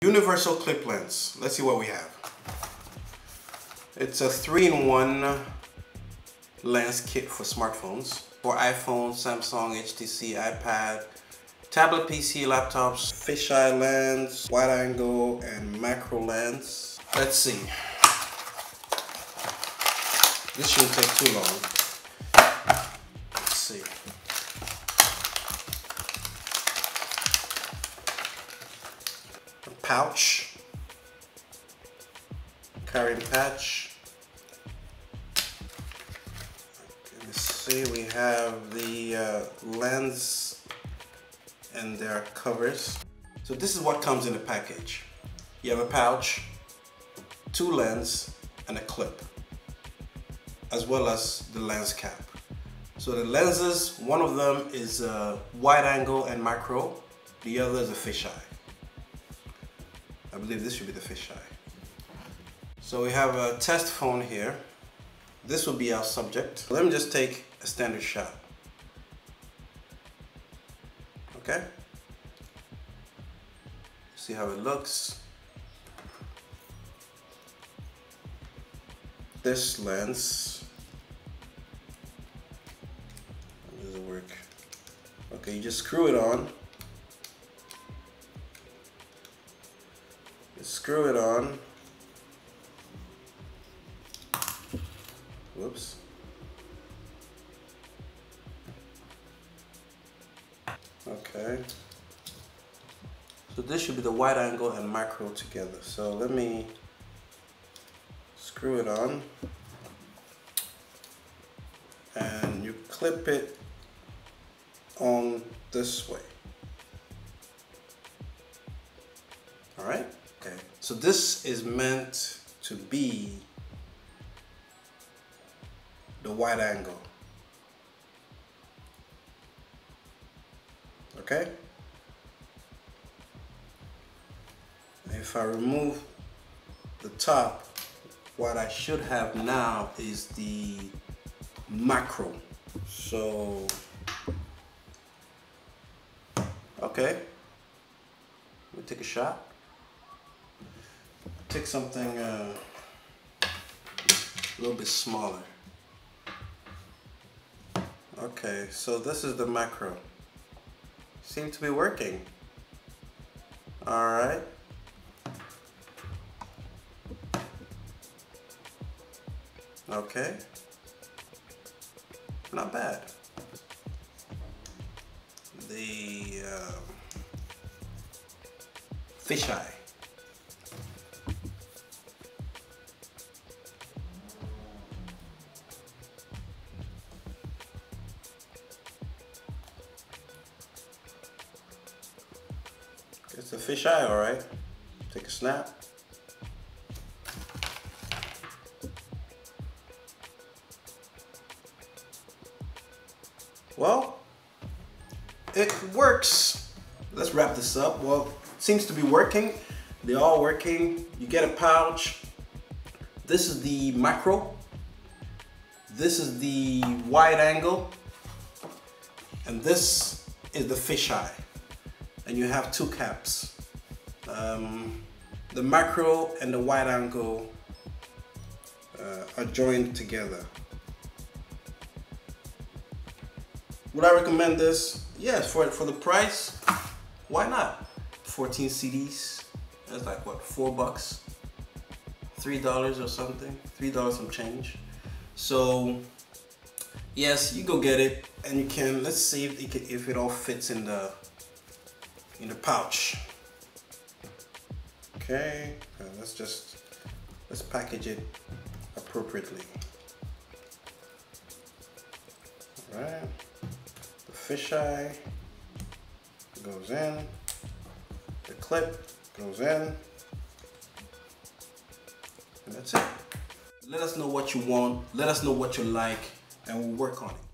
Universal clip lens. Let's see what we have. It's a 3-in-1 lens kit for smartphones. For iPhone, Samsung, HTC, iPad, tablet, PC, laptops, fisheye lens, wide angle, and macro lens. Let's see. This shouldn't take too long. Let's see. A pouch, carrying patch. Let's see, we have the lens and their covers. So this is what comes in the package. You have a pouch, 2 lenses, and a clip, as well as the lens cap. So the lenses, one of them is wide angle and macro, the other is a fisheye. I believe this should be the fisheye. So we have a test phone here. This will be our subject. Let me just take a standard shot. Okay? See how it looks. This lens, how does it work? Okay, you just screw it on. You screw it on. Whoops. Okay. So this should be the wide angle and macro together. So let me screw it on, and you clip it on this way. All right. Okay. So this is meant to be the wide angle. Okay. If I remove the top, what I should have now is the macro. So, okay, let me take a shot. Take something a little bit smaller. Okay, so this is the macro. Seems to be working. All right. Okay, not bad. The fisheye. It's a fisheye, all right. Take a snap. Well, it works. Let's wrap this up. Well, it seems to be working. They're all working. You get a pouch. This is the macro. This is the wide angle. And this is the fisheye. And you have 2 caps. The macro and the wide angle are joined together. Would I recommend this? Yes, for the price, why not? 14 CDs, that's like what, $4? $3 or something, $3 some change. So yes, you go get it, and you can, let's see if it all fits in the pouch. Okay, let's package it appropriately. All right. Fisheye goes in, the clip goes in, and that's it. Let us know what you want, let us know what you like, and we'll work on it.